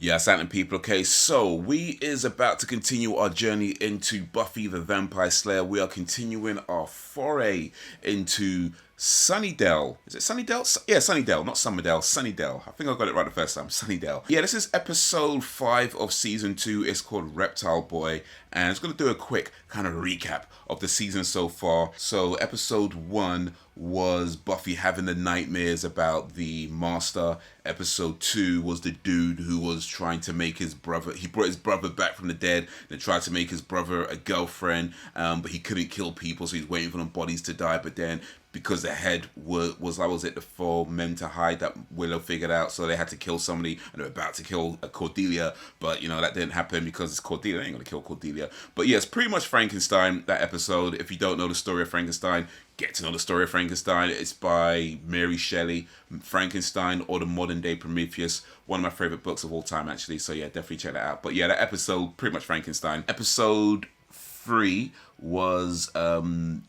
Yeah, Santin people. Okay, so we is about to continue our journey into Buffy the Vampire Slayer. We are continuing our foray into Sunnydale. Is it Sunnydale? Yeah, Sunnydale, not Summerdale. Sunnydale. I think I got it right the first time. Sunnydale. Yeah, this is episode 5 of season 2. It's called Reptile Boy, and it's going to do a quick kind of recap of the season so far. So episode 1 was Buffy having the nightmares about the master. Episode 2 was the dude who was trying to make his brother, he brought his brother back from the dead and tried to make his brother a girlfriend, but he couldn't kill people, so he's waiting for them bodies to die. But then because the head was it the 4 men to hide that Willow figured out, so they had to kill somebody, and they were about to kill Cordelia, but you know that didn't happen because it's Cordelia. They ain't gonna kill Cordelia. But yeah, it's pretty much Frankenstein, that episode. If you don't know the story of Frankenstein, get to know the story of Frankenstein. It's by Mary Shelley. Frankenstein, or the Modern Day Prometheus, one of my favorite books of all time, actually. So yeah, definitely check that out. But yeah, that episode, pretty much Frankenstein. Episode 3 was when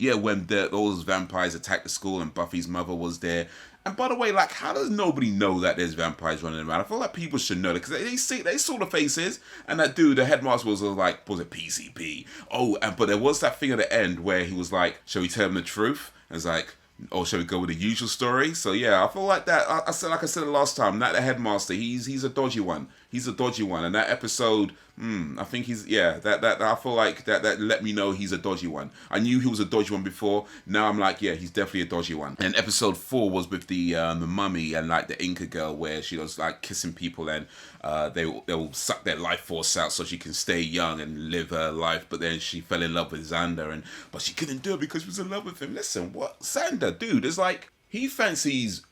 all those vampires attacked the school and Buffy's mother was there. And by the way, like, how does nobody know that there's vampires running around? I feel like people should know that, because they saw the faces, and that dude, the headmaster, was like, was it PCP? Oh, but there was that thing at the end where he was like, shall we tell him the truth? And it's like, or shall we go with the usual story? So yeah, I feel like that. I said, like I said the last time, that the headmaster, he's a dodgy one. He's a dodgy one, and that episode, I think that I feel like that let me know he's a dodgy one. I knew he was a dodgy one before. Now I'm like, yeah, he's definitely a dodgy one. And episode 4 was with the mummy and like the Inca girl, where she was like kissing people, and they'll suck their life force out so she can stay young and live her life. But then she fell in love with Xander, but she couldn't do it because she was in love with him. Listen, what Xander, dude, is like, he fancies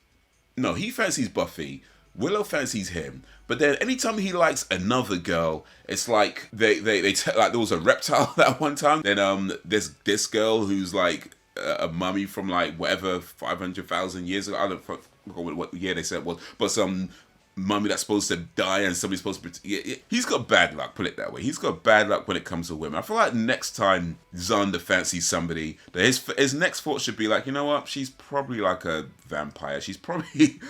Buffy. Willow fancies him, but then anytime he likes another girl, it's like they like, there was a reptile that one time. Then there's this girl who's like a mummy from like whatever 500,000 years ago. I don't forget what year they said it was, but some mummy that's supposed to die and somebody's supposed to be. Yeah, he's got bad luck. Put it that way. He's got bad luck when it comes to women. I feel like next time Xander fancies somebody, his next thought should be like, you know what? She's probably like a vampire. She's probably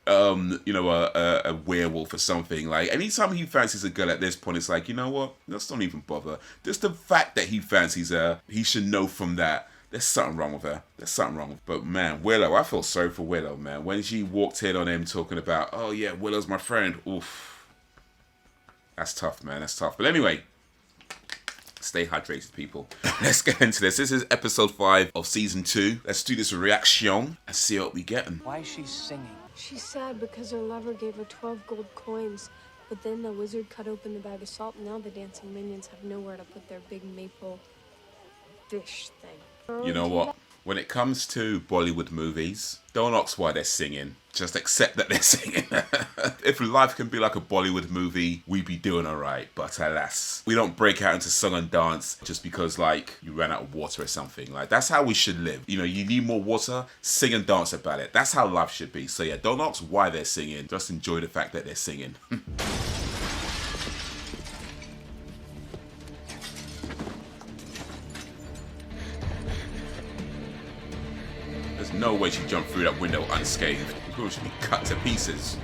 a werewolf or something. Like, anytime he fancies a girl at this point, it's like, you know what? Let's don't even bother. Just the fact that he fancies her, he should know from that there's something wrong with her. There's something wrong. But man, Willow, I feel sorry for Willow, man. When she walked in on him talking about, oh yeah, Willow's my friend. Oof. That's tough, man. That's tough. But anyway, stay hydrated, people. Let's get into this. This is episode 5 of season 2. Let's do this reaction and see what we get. Why is she singing? She's sad because her lover gave her 12 gold coins, but then the wizard cut open the bag of salt, and now the dancing minions have nowhere to put their big maple fish thing. You know what? When it comes to Bollywood movies, don't ask why they're singing. Just accept that they're singing. If life can be like a Bollywood movie, we'd be doing alright. But alas, we don't break out into song and dance just because, like, you ran out of water or something. Like, that's how we should live. You know, you need more water, sing and dance about it. That's how life should be. So yeah, don't ask why they're singing. Just enjoy the fact that they're singing. There's no way she jumped through that window unscathed. People should be cut to pieces.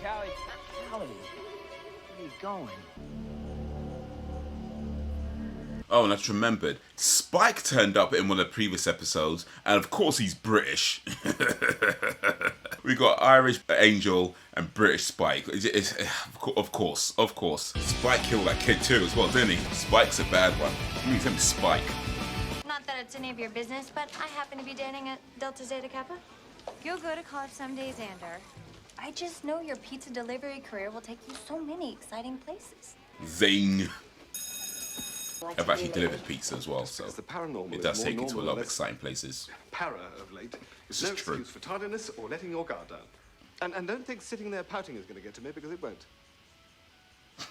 Callie, where are you going? Oh, and I just remembered, Spike turned up in one of the previous episodes, and of course he's British. We got Irish Angel and British Spike. Of course. Spike killed that kid too as well, didn't he? Spike's a bad one. His name's Spike. Not that it's any of your business, but I happen to be dating a Delta Zeta Kappa. You'll go to college someday, Xander. I just know your pizza delivery career will take you so many exciting places. Zing. I've actually delivered pizza as well, so it does take you to a lot of exciting places. Para of late. This No is true. excuse for tardiness or letting your guard down. And don't think sitting there pouting is going to get to me, because it won't. It's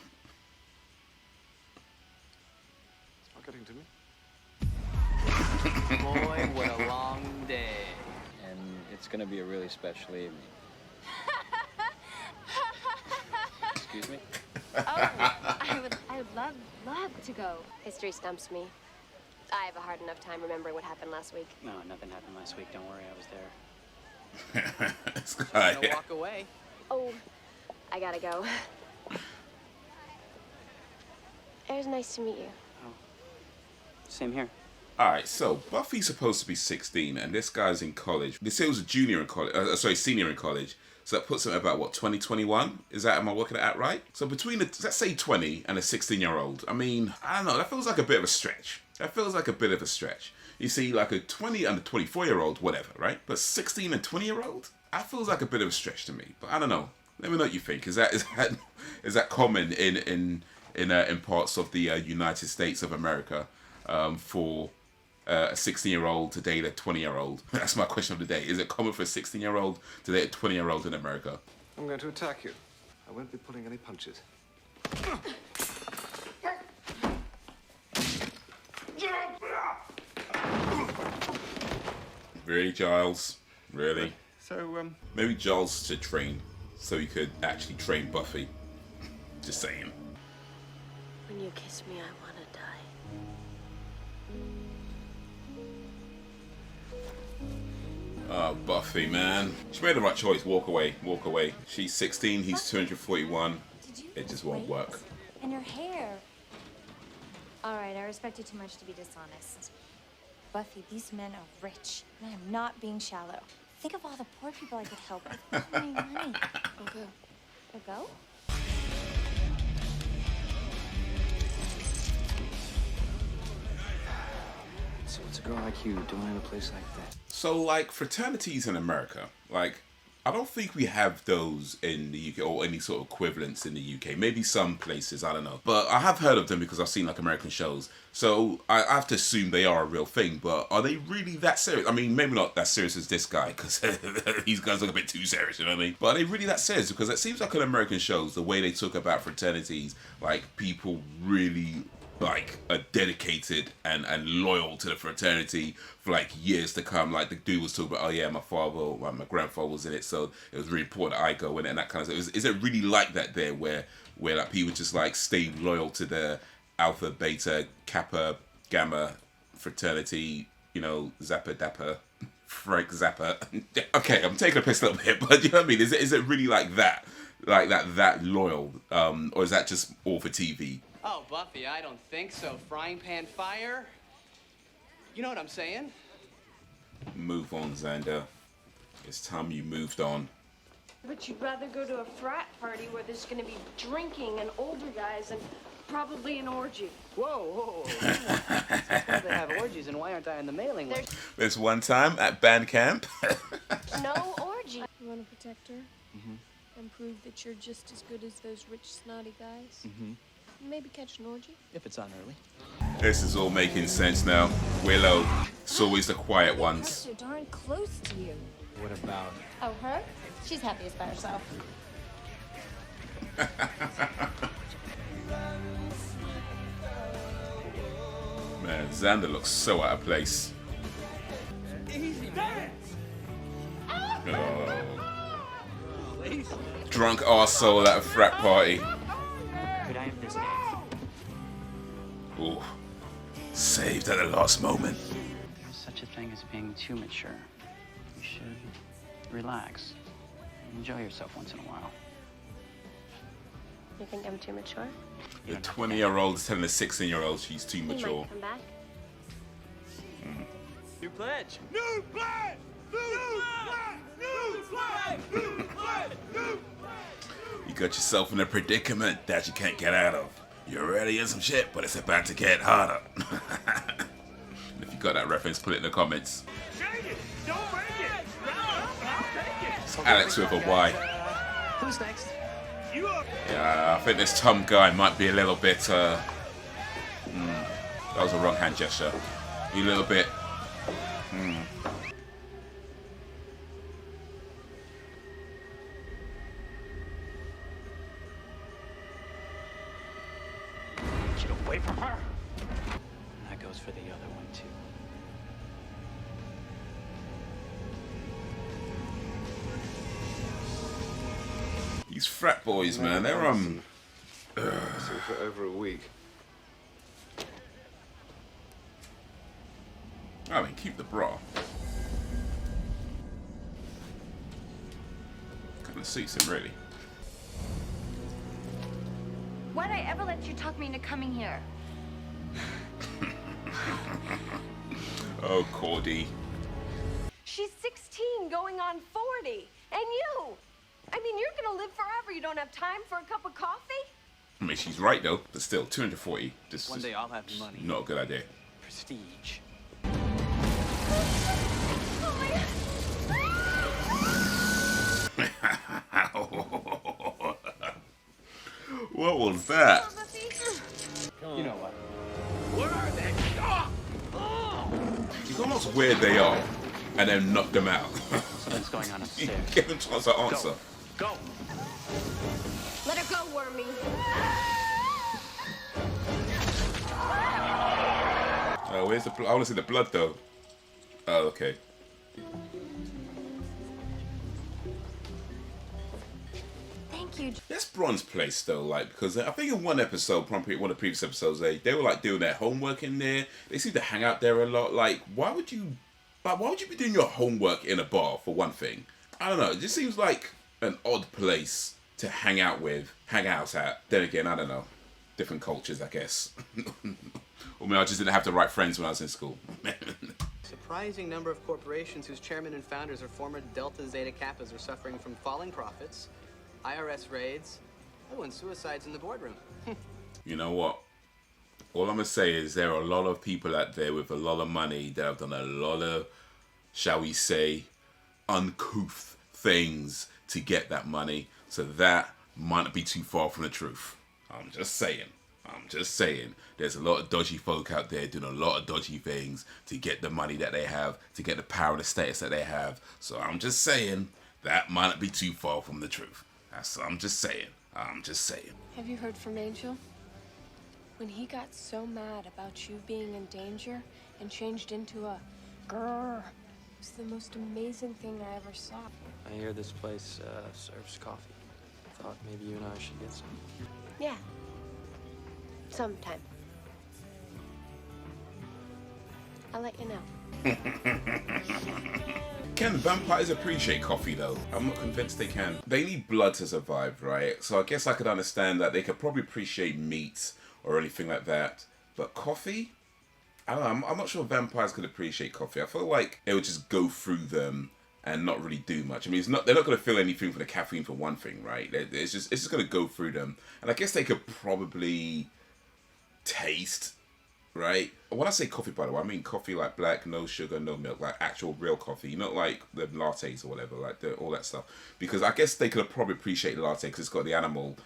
not getting to me. Boy, what a long day. And it's gonna be a really special evening. Excuse me? Oh, I would love to go. History stumps me. I have a hard enough time remembering what happened last week. No, nothing happened last week. Don't worry, I was there. This I'm guy. gonna walk away. Oh, I gotta go. It was nice to meet you. Same here. Alright, so Buffy's supposed to be 16 and this guy's in college. They say he was a junior in college, senior in college. So that puts him at about, what, 2021? Is that, am I working it out right? So between, let's say 20 and a 16-year-old, I mean, I don't know, that feels like a bit of a stretch. You see, like a 20 and a 24-year-old, whatever, right? But 16 and 20-year-old? That feels like a bit of a stretch to me. But I don't know. Let me know what you think. Is that common in parts of the United States of America for a 16-year-old to date a 20-year-old? That's my question of the day. Is it common for a 16-year-old to date a 20-year-old in America? I'm going to attack you. I won't be pulling any punches. Really, Giles? Really? So, Maybe Giles should train so he could actually train Buffy. Just saying. When you kiss me, I wanna die. Oh, Buffy, man. She made the right choice. Walk away. Walk away. She's 16, he's 241. It just won't work. And your hair. All right, I respect you too much to be dishonest. Buffy, these men are rich, and I'm not being shallow. Think of all the poor people I could help with all my money. I'll go. You'll go? So what's a girl like you doing in a place like that? So, like, fraternities in America, like, I don't think we have those in the UK or any sort of equivalents in the UK. Maybe some places, I don't know. But I have heard of them because I've seen, like, American shows. So I have to assume they are a real thing. But are they really that serious? I mean, maybe not that serious as this guy because these guys look a bit too serious, you know what I mean? But are they really that serious? Because it seems like in American shows, the way they talk about fraternities, like, people really like are dedicated and loyal to the fraternity for like years to come. Like the dude was talking about, oh yeah, my father, my grandfather was in it, so it was really important that I go in it and that kind of stuff. Is it really like that there, where like people just like stay loyal to the Alpha, Beta, Kappa, Gamma fraternity? You know, Zappa, Dapper, Frank Zappa. Okay, I'm taking a piss a little bit, but you know what I mean? Is it really like that, that loyal, or is that just all for TV? Oh, Buffy, I don't think so. Frying pan fire? You know what I'm saying? Move on, Xander. It's time you moved on. But you'd rather go to a frat party where there's gonna be drinking and older guys and probably an orgy. Whoa. Suppose they have orgies, and why aren't I on the mailing list? There's one time at band camp. No orgy. You wanna protect her? And prove that you're just as good as those rich, snotty guys? Maybe catch an orgy? If it's on early. This is all making sense now. Willow. It's always the quiet ones. So darn close to you. What about? Oh, her? She's happiest by herself. Man, Xander looks so out of place. Oh. Drunk arsehole at a frat party. Could I have this dance? Ooh. Saved at the last moment. There's such a thing as being too mature. You should relax. Enjoy yourself once in a while. You think I'm too mature? The 20-year-old is telling the 16-year-old she's too He mature. might come back. New pledge. New flag! New flag! New flag! New flag! New You got yourself in a predicament that you can't get out of. You're already in some shit, but it's about to get harder. If you got that reference, put it in the comments. Shake it! Don't break it! I'll take it! Alex with a Y. Who's next? You up! Yeah, I think this Tom guy might be a little bit, that was a wrong hand gesture. A little bit, Get away from her. And that goes for the other one too. These frat boys, man, they're, So for over a week. I mean, keep the bra. Kind of suits him, really. Why'd I ever let you talk me into coming here? Oh, Cordy. She's 16 going on 40. And you? I mean, you're gonna live forever. You don't have time for a cup of coffee? I mean, she's right, though. But still, 240. Just One day I'll have money. not a good idea. Prestige. Oh my God. What was that? You know what? Where are they? It's almost where they are, and then knock them out. Something's going on upstairs. Give them a chance to answer. Go. Let her go, Wormy. Oh, where's the blood? I want to see the blood, though. Oh, okay. Thank you. That's Bron's place, though, like, because I think in one episode, probably one of the previous episodes, they were like doing their homework in there. They seem to hang out there a lot. Like, why would you be doing your homework in a bar, for one thing? I don't know. It just seems like an odd place to hang out at. Then again, I don't know. Different cultures, I guess. Or maybe I just didn't have the right friends when I was in school. Surprising number of corporations whose chairmen and founders are former Delta Zeta Kappas are suffering from falling profits, IRS raids, and suicides in the boardroom. You know what? All I'm going to say is there are a lot of people out there with a lot of money that have done a lot of, shall we say, uncouth things to get that money. So that might not be too far from the truth. I'm just saying. There's a lot of dodgy folk out there doing a lot of dodgy things to get the money that they have, to get the power and the status that they have. So I'm just saying that might not be too far from the truth. I'm just saying. Have you heard from Angel? When he got so mad about you being in danger and changed into a grrr, it was the most amazing thing I ever saw. I hear this place serves coffee. Thought maybe you and I should get some. Yeah. Sometime. I'll let you know. Can vampires appreciate coffee, though? I'm not convinced they can. They need blood to survive, right? So I guess I could understand that they could probably appreciate meat or anything like that. But coffee? I don't know. I'm not sure vampires could appreciate coffee. I feel like it would just go through them and not really do much. I mean, they're not going to feel anything for the caffeine, for one thing, right? It's just going to go through them. And I guess they could probably taste, right? When I say coffee, by the way, I mean coffee like black, no sugar, no milk, like actual real coffee, not like the lattes or whatever, like all that stuff. Because I guess they could probably appreciate the latte because it's got the animal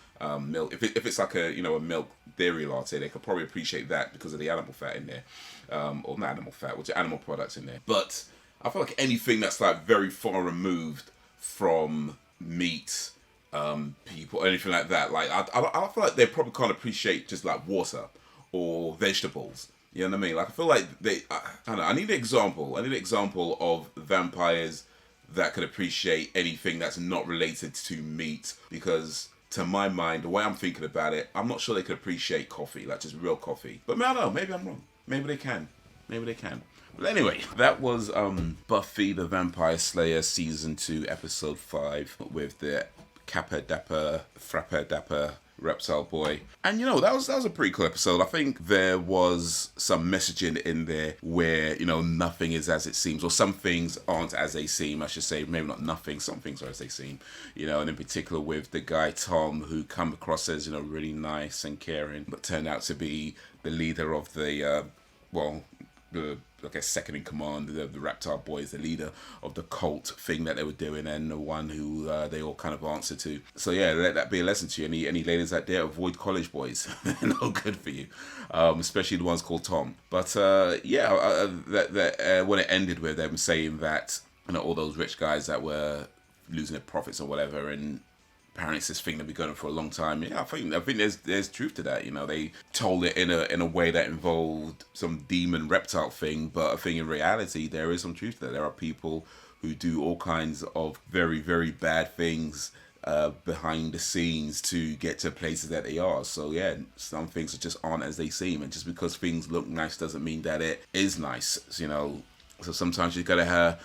milk. If it's like a milk dairy latte, they could probably appreciate that because of the animal fat in there, or not animal fat, which are animal products in there. But I feel like anything that's like very far removed from meat, people, anything like that, like I feel like they probably can't appreciate just like water or vegetables. You know what I mean? Like I feel like I don't know. I need an example. Of vampires that could appreciate anything that's not related to meat, because to my mind, the way I'm thinking about it, I'm not sure they could appreciate coffee, like just real coffee. But I don't know. Maybe I'm wrong. Maybe they can. But anyway, that was Buffy the Vampire Slayer Season 2, Episode 5, with the Kappa Dapper, Frappa Dapper Reptile Boy. And that was a pretty cool episode. I think there was some messaging in there where, nothing is as it seems, or some things aren't as they seem, I should say. Maybe not nothing, some things are as they seem, and in particular with the guy Tom, who come across as, really nice and caring, but turned out to be the leader of the, second in command, the Reptile Boy is the leader of the cult thing that they were doing, and the one who they all kind of answer to. So yeah, let that be a lesson to you. Any ladies out there, avoid college boys. They're no good for you, especially the ones called Tom. But when it ended with them saying that all those rich guys that were losing their profits or whatever, and apparently it's this thing that we've going for a long time. Yeah, I think there's truth to that. They told it in a way that involved some demon reptile thing, but I think in reality there is some truth to that. There are people who do all kinds of very, very bad things behind the scenes to get to places that they are. So yeah, some things just aren't as they seem, and just because things look nice doesn't mean that it is nice. So sometimes you gotta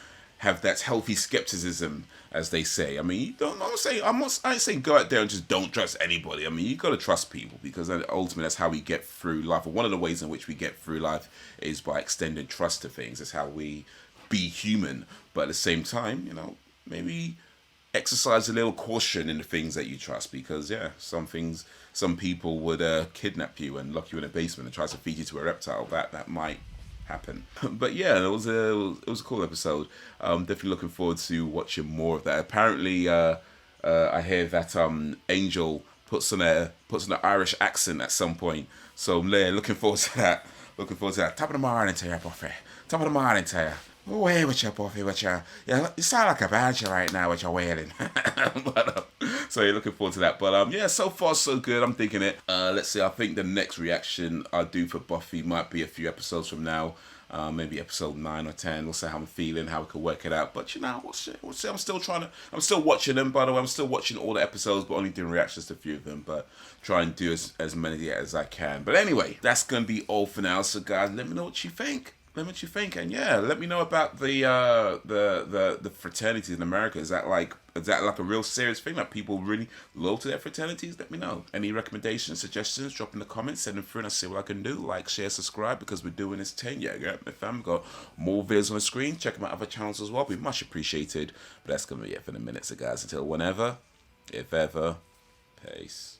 have that healthy skepticism, as they say. I mean, you don't. I ain't saying go out there and just don't trust anybody. I mean, you got to trust people, because ultimately that's how we get through life. And one of the ways in which we get through life is by extending trust to things. It's how we be human. But at the same time, you know, maybe exercise a little caution in the things that you trust, because yeah, some people would kidnap you and lock you in a basement and try to feed you to a reptile. That might happen. But yeah, it was a cool episode. Definitely looking forward to watching more of that. Apparently, I hear that Angel puts on an Irish accent at some point. So yeah, looking forward to that. Looking forward to that. Top of the morning to you, Buffy. Top of the morning to you. Away with you, Buffy, with your... Yeah, you sound like a banshee right now with your wailing. So you're looking forward to that. But yeah, so far so good. I'm thinking it. Let's see, I think the next reaction I do for Buffy might be a few episodes from now. Maybe episode 9 or 10. We'll see how I'm feeling, how we can work it out. But you know, we'll see. I'm still watching them, by the way. I'm still watching all the episodes, but only doing reactions to a few of them. But try and do as many as I can. But anyway, that's going to be all for now. So guys, let me know what you think. Let me know what you think, and yeah, let me know about the fraternities in America. Is that like a real serious thing? Like people really loyal to their fraternities? Let me know. Any recommendations, suggestions? Drop in the comments, send them through, and I'll see what I can do. Like, share, subscribe, because we're doing this 10. Yeah, my fam got more videos on the screen. Check my other channels as well. Be much appreciated. But that's gonna be it for the minute. So guys, until whenever, if ever, peace.